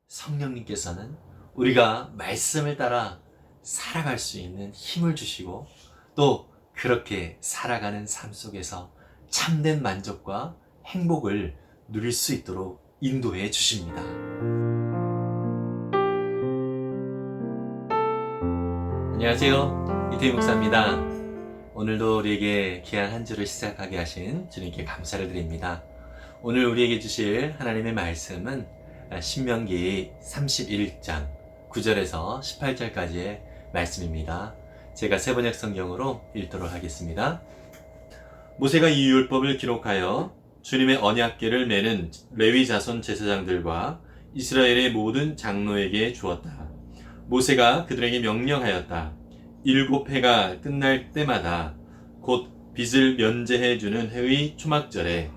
성령님께서는 우리가 말씀을 따라 살아갈 수 있는 힘을 주시고 또 그렇게 살아가는 삶 속에서 참된 만족과 행복을 누릴 수 있도록 인도해 주십니다. 안녕하세요. 이태희 목사입니다. 오늘도 우리에게 귀한 한 주를 시작하게 하신 주님께 감사를 드립니다. 오늘 우리에게 주실 하나님의 말씀은 신명기 31장 9절에서 18절까지의 말씀입니다. 제가 세번역 성경으로 읽도록 하겠습니다. 모세가 이 율법을 기록하여 주님의 언약궤를 메는 레위 자손 제사장들과 이스라엘의 모든 장로에게 주었다. 모세가 그들에게 명령하였다. 7해가 끝날 때마다 곧 빚을 면제해 주는 해의 초막절에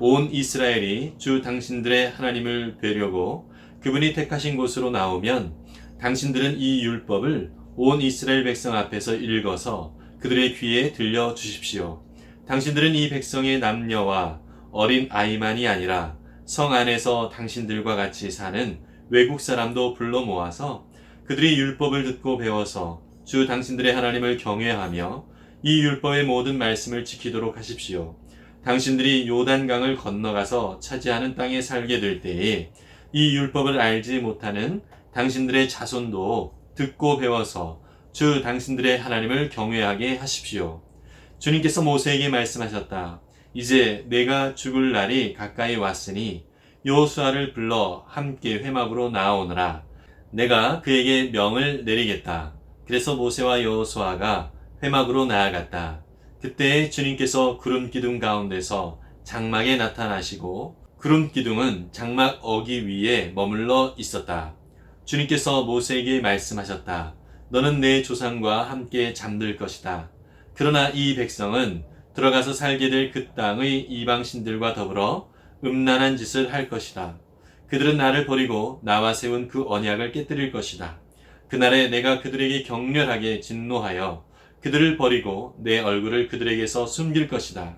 온 이스라엘이 주 당신들의 하나님을 뵈려고 그분이 택하신 곳으로 나오면 당신들은 이 율법을 온 이스라엘 백성 앞에서 읽어서 그들의 귀에 들려 주십시오. 당신들은 이 백성의 남녀와 어린 아이만이 아니라 성 안에서 당신들과 같이 사는 외국 사람도 불러 모아서 그들이 율법을 듣고 배워서 주 당신들의 하나님을 경외하며 이 율법의 모든 말씀을 지키도록 하십시오. 당신들이 요단강을 건너가서 차지하는 땅에 살게 될 때에 이 율법을 알지 못하는 당신들의 자손도 듣고 배워서 주 당신들의 하나님을 경외하게 하십시오. 주님께서 모세에게 말씀하셨다. 이제 내가 죽을 날이 가까이 왔으니 여호수아를 불러 함께 회막으로 나아오너라. 내가 그에게 명을 내리겠다. 그래서 모세와 여호수아가 회막으로 나아갔다. 그때 주님께서 구름 기둥 가운데서 장막에 나타나시고 구름 기둥은 장막 어기 위에 머물러 있었다. 주님께서 모세에게 말씀하셨다. 너는 내 조상과 함께 잠들 것이다. 그러나 이 백성은 들어가서 살게 될 그 땅의 이방신들과 더불어 음란한 짓을 할 것이다. 그들은 나를 버리고 나와 세운 그 언약을 깨뜨릴 것이다. 그날에 내가 그들에게 격렬하게 진노하여 그들을 버리고 내 얼굴을 그들에게서 숨길 것이다.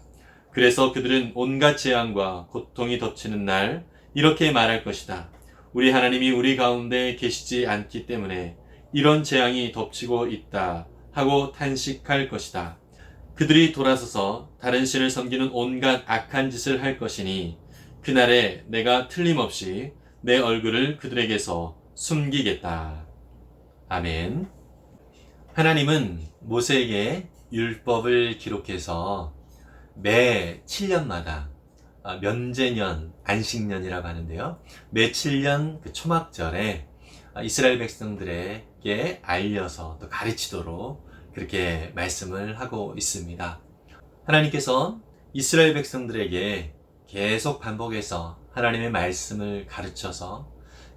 그래서 그들은 온갖 재앙과 고통이 덮치는 날 이렇게 말할 것이다. 우리 하나님이 우리 가운데 계시지 않기 때문에 이런 재앙이 덮치고 있다 하고 탄식할 것이다. 그들이 돌아서서 다른 신을 섬기는 온갖 악한 짓을 할 것이니 그날에 내가 틀림없이 내 얼굴을 그들에게서 숨기겠다. 아멘. 하나님은 모세에게 율법을 기록해서 매 7년마다 면제년, 안식년이라고 하는데요. 매 7년 그 초막절에 이스라엘 백성들에게 알려서 또 가르치도록 그렇게 말씀을 하고 있습니다. 하나님께서 이스라엘 백성들에게 계속 반복해서 하나님의 말씀을 가르쳐서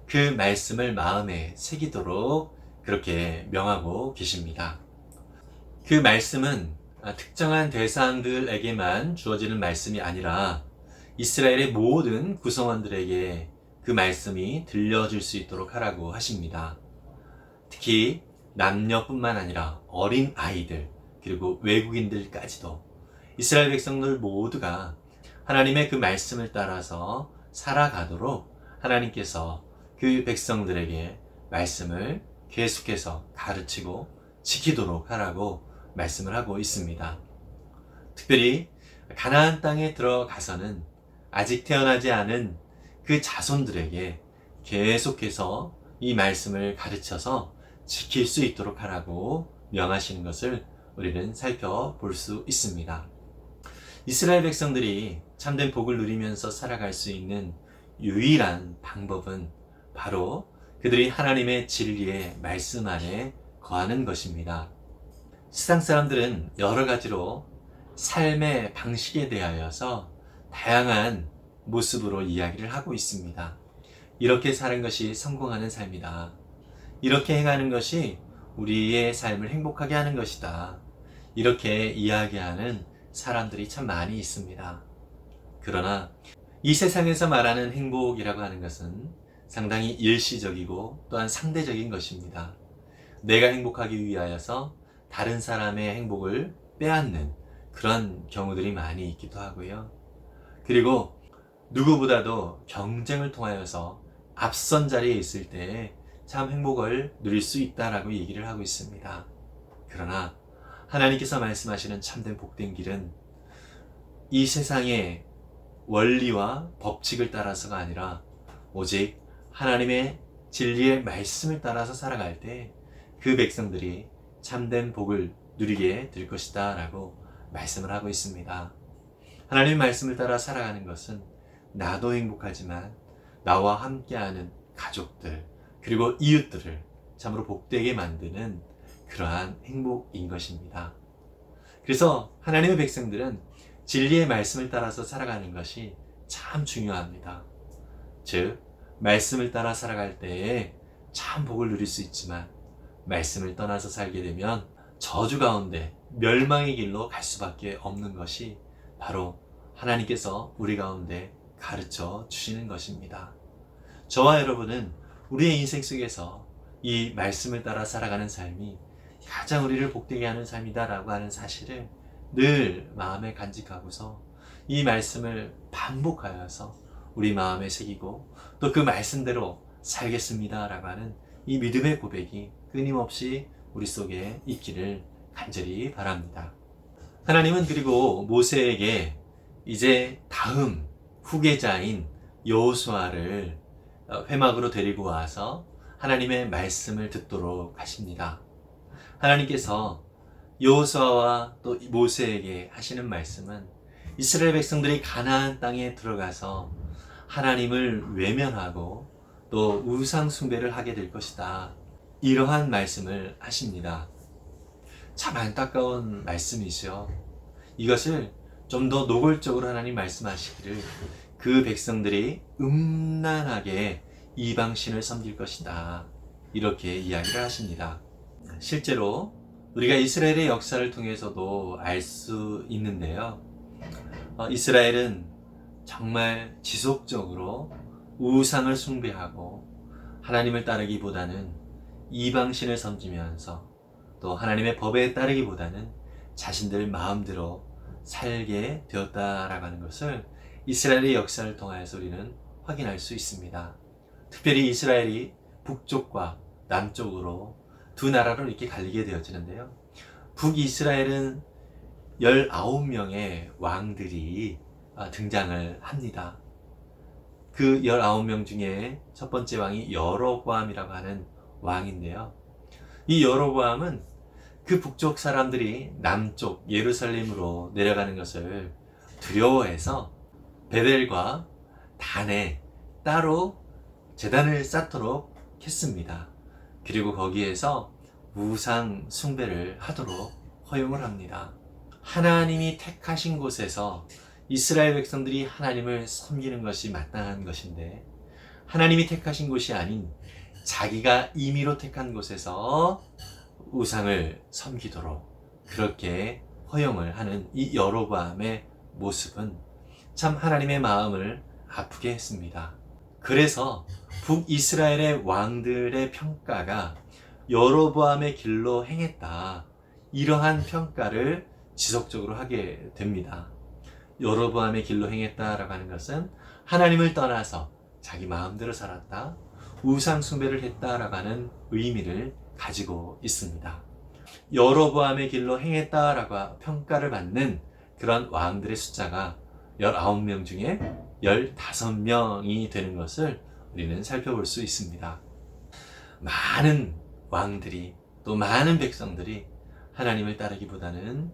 그 말씀을 마음에 새기도록 그렇게 명하고 계십니다. 그 말씀은 특정한 대상들에게만 주어지는 말씀이 아니라 이스라엘의 모든 구성원들에게 그 말씀이 들려줄 수 있도록 하라고 하십니다. 특히 남녀뿐만 아니라 어린 아이들 그리고 외국인들까지도 이스라엘 백성들 모두가 하나님의 그 말씀을 따라서 살아가도록 하나님께서 그 백성들에게 말씀을 계속해서 가르치고 지키도록 하라고 말씀을 하고 있습니다. 특별히 가나안 땅에 들어가서는 아직 태어나지 않은 그 자손들에게 계속해서 이 말씀을 가르쳐서 지킬 수 있도록 하라고 명하시는 것을 우리는 살펴볼 수 있습니다. 이스라엘 백성들이 참된 복을 누리면서 살아갈 수 있는 유일한 방법은 바로 그들이 하나님의 진리의 말씀 안에 거하는 것입니다. 세상 사람들은 여러 가지로 삶의 방식에 대하여서 다양한 모습으로 이야기를 하고 있습니다. 이렇게 사는 것이 성공하는 삶이다. 이렇게 행하는 것이 우리의 삶을 행복하게 하는 것이다. 이렇게 이야기하는 사람들이 참 많이 있습니다. 그러나 이 세상에서 말하는 행복이라고 하는 것은 상당히 일시적이고 또한 상대적인 것입니다. 내가 행복하기 위하여서 다른 사람의 행복을 빼앗는 그런 경우들이 많이 있기도 하고요. 그리고 누구보다도 경쟁을 통하여서 앞선 자리에 있을 때 참 행복을 누릴 수 있다라고 얘기를 하고 있습니다. 그러나 하나님께서 말씀하시는 참된 복된 길은 이 세상의 원리와 법칙을 따라서가 아니라 오직 하나님의 진리의 말씀을 따라서 살아갈 때 그 백성들이 참된 복을 누리게 될 것이다 라고 말씀을 하고 있습니다. 하나님의 말씀을 따라 살아가는 것은 나도 행복하지만 나와 함께하는 가족들 그리고 이웃들을 참으로 복되게 만드는 그러한 행복인 것입니다. 그래서 하나님의 백성들은 진리의 말씀을 따라서 살아가는 것이 참 중요합니다. 즉 말씀을 따라 살아갈 때에 참 복을 누릴 수 있지만 말씀을 떠나서 살게 되면 저주 가운데 멸망의 길로 갈 수밖에 없는 것이 바로 하나님께서 우리 가운데 가르쳐 주시는 것입니다. 저와 여러분은 우리의 인생 속에서 이 말씀을 따라 살아가는 삶이 가장 우리를 복되게 하는 삶이다라고 하는 사실을 늘 마음에 간직하고서 이 말씀을 반복하여서 우리 마음에 새기고 또 그 말씀대로 살겠습니다라고 하는 이 믿음의 고백이 끊임없이 우리 속에 있기를 간절히 바랍니다. 하나님은 그리고 모세에게 이제 다음 후계자인 여호수아를 회막으로 데리고 와서 하나님의 말씀을 듣도록 하십니다. 하나님께서 여호수아와 또 모세에게 하시는 말씀은 이스라엘 백성들이 가나안 땅에 들어가서 하나님을 외면하고 또 우상 숭배를 하게 될 것이다. 이러한 말씀을 하십니다. 참 안타까운 말씀이죠. 이것을 좀 더 노골적으로 하나님 말씀하시기를 그 백성들이 음란하게 이방신을 섬길 것이다. 이렇게 이야기를 하십니다. 실제로 우리가 이스라엘의 역사를 통해서도 알 수 있는데요. 이스라엘은 정말 지속적으로 우상을 숭배하고 하나님을 따르기보다는 이방신을 섬기면서 또 하나님의 법에 따르기보다는 자신들 마음대로 살게 되었다라고 하는 것을 이스라엘의 역사를 통해서 우리는 확인할 수 있습니다. 특별히 이스라엘이 북쪽과 남쪽으로 두 나라로 이렇게 갈리게 되어지는데요. 북이스라엘은 19명의 왕들이 등장을 합니다. 그 19명 중에 첫 번째 왕이 여로보암이라고 하는 왕인데요. 이 여로보암은 그 북쪽 사람들이 남쪽 예루살렘으로 내려가는 것을 두려워해서 베델과 단에 따로 제단을 쌓도록 했습니다. 그리고 거기에서 우상 숭배를 하도록 허용을 합니다. 하나님이 택하신 곳에서 이스라엘 백성들이 하나님을 섬기는 것이 마땅한 것인데 하나님이 택하신 곳이 아닌 자기가 임의로 택한 곳에서 우상을 섬기도록 그렇게 허용을 하는 이 여로보암의 모습은 참 하나님의 마음을 아프게 했습니다. 그래서 북이스라엘의 왕들의 평가가 여로보암의 길로 행했다. 이러한 평가를 지속적으로 하게 됩니다. 여로보암의 길로 행했다라고 하는 것은 하나님을 떠나서 자기 마음대로 살았다. 우상 숭배를 했다라고 하는 의미를 가지고 있습니다. 여로보암의 길로 행했다라고 평가를 받는 그런 왕들의 숫자가 19명 중에 15명이 되는 것을 우리는 살펴볼 수 있습니다. 많은 왕들이 또 많은 백성들이 하나님을 따르기보다는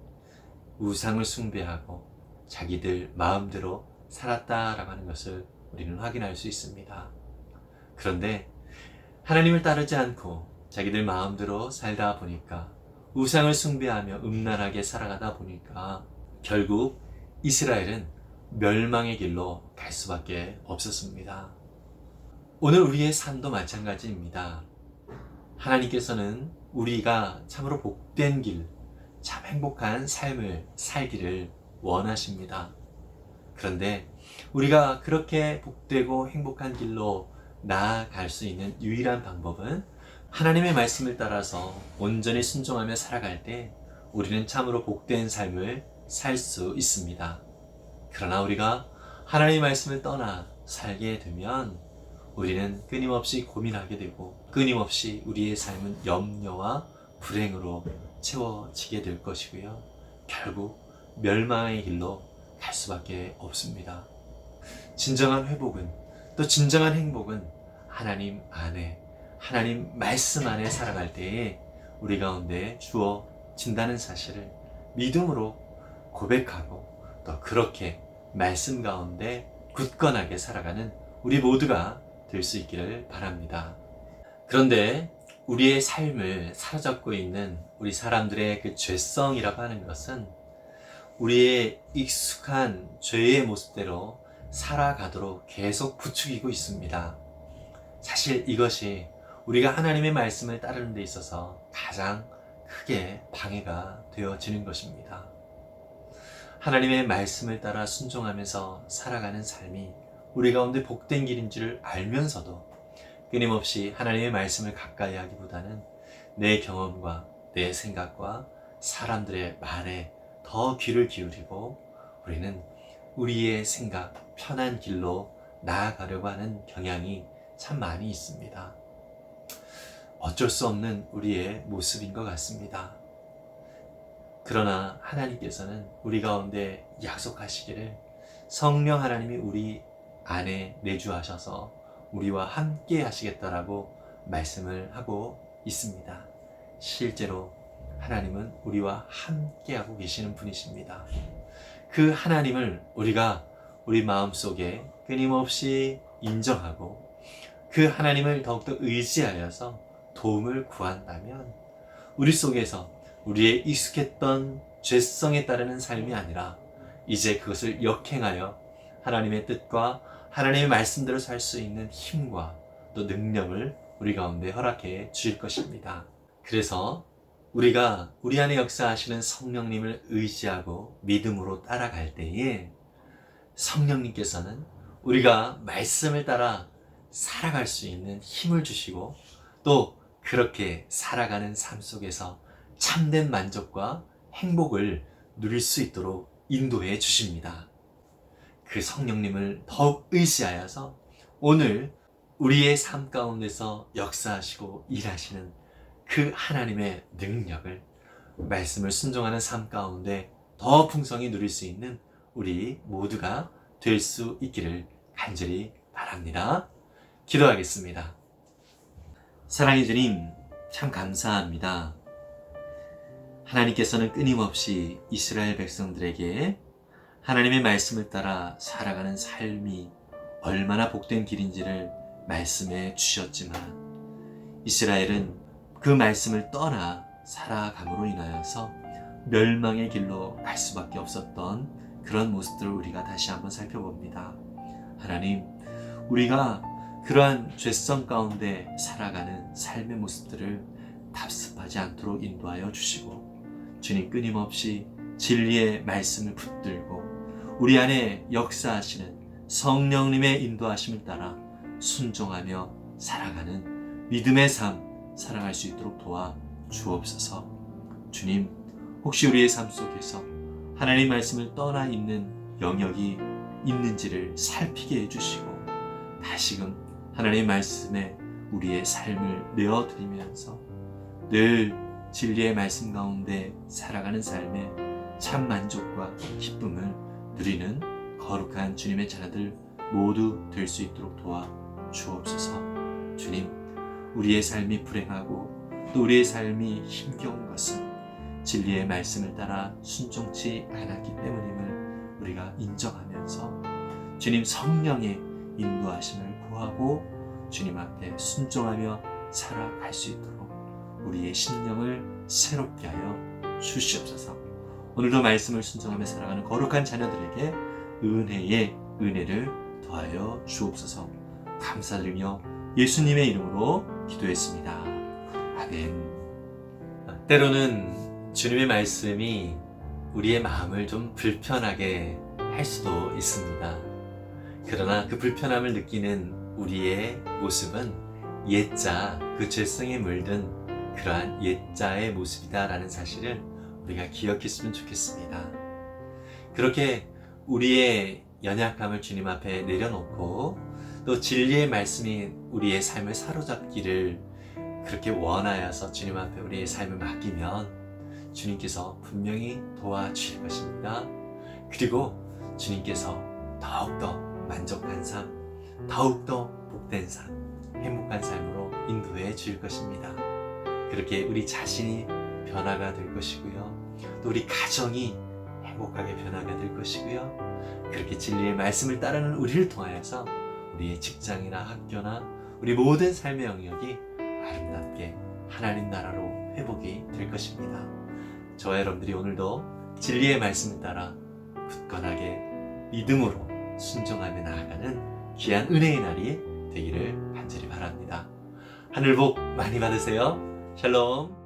우상을 숭배하고 자기들 마음대로 살았다라고 하는 것을 우리는 확인할 수 있습니다. 그런데 하나님을 따르지 않고 자기들 마음대로 살다 보니까 우상을 숭배하며 음란하게 살아가다 보니까 결국 이스라엘은 멸망의 길로 갈 수밖에 없었습니다. 오늘 우리의 삶도 마찬가지입니다. 하나님께서는 우리가 참으로 복된 길, 참 행복한 삶을 살기를 원하십니다. 그런데 우리가 그렇게 복되고 행복한 길로 나아갈 수 있는 유일한 방법은 하나님의 말씀을 따라서 온전히 순종하며 살아갈 때 우리는 참으로 복된 삶을 살 수 있습니다. 그러나 우리가 하나님의 말씀을 떠나 살게 되면 우리는 끊임없이 고민하게 되고 끊임없이 우리의 삶은 염려와 불행으로 채워지게 될 것이고요. 결국 멸망의 길로 갈 수밖에 없습니다. 진정한 회복은, 또 진정한 행복은 하나님 안에, 하나님 말씀 안에 살아갈 때에 우리 가운데 주어진다는 사실을 믿음으로 고백하고, 또 그렇게 말씀 가운데 굳건하게 살아가는 우리 모두가 될 수 있기를 바랍니다. 그런데 우리의 삶을 사로잡고 있는 우리 사람들의 그 죄성이라고 하는 것은 우리의 익숙한 죄의 모습대로 살아가도록 계속 부추기고 있습니다. 사실 이것이 우리가 하나님의 말씀을 따르는 데 있어서 가장 크게 방해가 되어지는 것입니다. 하나님의 말씀을 따라 순종하면서 살아가는 삶이 우리 가운데 복된 길인 줄 알면서도 끊임없이 하나님의 말씀을 가까이 하기보다는 내 경험과 내 생각과 사람들의 말에 더 귀를 기울이고 우리는 우리의 생각, 편한 길로 나아가려고 하는 경향이 참 많이 있습니다. 어쩔 수 없는 우리의 모습인 것 같습니다. 그러나 하나님께서는 우리 가운데 약속하시기를 성령 하나님이 우리 안에 내주하셔서 우리와 함께 하시겠다라고 말씀을 하고 있습니다. 실제로 하나님은 우리와 함께 하고 계시는 분이십니다. 그 하나님을 우리가 우리 마음속에 끊임없이 인정하고 그 하나님을 더욱더 의지하여서 도움을 구한다면 우리 속에서 우리의 익숙했던 죄성에 따르는 삶이 아니라 이제 그것을 역행하여 하나님의 뜻과 하나님의 말씀대로 살 수 있는 힘과 또 능력을 우리 가운데 허락해 주실 것입니다. 그래서 우리가 우리 안에 역사하시는 성령님을 의지하고 믿음으로 따라갈 때에 성령님께서는 우리가 말씀을 따라 살아갈 수 있는 힘을 주시고 또 그렇게 살아가는 삶 속에서 참된 만족과 행복을 누릴 수 있도록 인도해 주십니다. 그 성령님을 더욱 의지하여서 오늘 우리의 삶 가운데서 역사하시고 일하시는 그 하나님의 능력을 말씀을 순종하는 삶 가운데 더 풍성히 누릴 수 있는 우리 모두가 될 수 있기를 간절히 바랍니다. 기도하겠습니다. 사랑의 주님, 참 감사합니다. 하나님께서는 끊임없이 이스라엘 백성들에게 하나님의 말씀을 따라 살아가는 삶이 얼마나 복된 길인지를 말씀해 주셨지만 이스라엘은 그 말씀을 떠나 살아감으로 인하여서 멸망의 길로 갈 수밖에 없었던 그런 모습들을 우리가 다시 한번 살펴봅니다. 하나님, 우리가 그러한 죄성 가운데 살아가는 삶의 모습들을 답습하지 않도록 인도하여 주시고 주님 끊임없이 진리의 말씀을 붙들고 우리 안에 역사하시는 성령님의 인도하심을 따라 순종하며 살아가는 믿음의 삶 살아갈 수 있도록 도와 주옵소서. 주님, 혹시 우리의 삶 속에서 하나님 말씀을 떠나 있는 영역이 있는지를 살피게 해주시고 다시금 하나님 말씀에 우리의 삶을 내어드리면서 늘 진리의 말씀 가운데 살아가는 삶에 참 만족과 기쁨을 누리는 거룩한 주님의 자녀들 모두 될 수 있도록 도와 주옵소서. 주님, 우리의 삶이 불행하고 또 우리의 삶이 힘겨운 것은 진리의 말씀을 따라 순종치 않았기 때문임을 우리가 인정하면서 주님 성령의 인도하심을 구하고 주님 앞에 순종하며 살아갈 수 있도록 우리의 심령을 새롭게 하여 주시옵소서. 오늘도 말씀을 순종하며 살아가는 거룩한 자녀들에게 은혜의 은혜를 더하여 주옵소서. 감사드리며 예수님의 이름으로 기도했습니다. 아멘. 때로는 주님의 말씀이 우리의 마음을 좀 불편하게 할 수도 있습니다. 그러나 그 불편함을 느끼는 우리의 모습은 옛자, 그 죄성에 물든 그러한 옛자의 모습이다라는 사실을 우리가 기억했으면 좋겠습니다. 그렇게 우리의 연약함을 주님 앞에 내려놓고 또 진리의 말씀이 우리의 삶을 사로잡기를 그렇게 원하여서 주님 앞에 우리의 삶을 맡기면 주님께서 분명히 도와주실 것입니다. 그리고 주님께서 더욱더 만족한 삶, 더욱더 복된 삶, 행복한 삶으로 인도해 주실 것입니다. 그렇게 우리 자신이 변화가 될 것이고요. 또 우리 가정이 행복하게 변화가 될 것이고요. 그렇게 진리의 말씀을 따르는 우리를 통하여서 우리의 직장이나 학교나 우리 모든 삶의 영역이 아름답게 하나님 나라로 회복이 될 것입니다. 저와 여러분들이 오늘도 진리의 말씀을 따라 굳건하게 믿음으로 순종하며 나아가는 귀한 은혜의 날이 되기를 간절히 바랍니다. 하늘 복 많이 받으세요. 샬롬.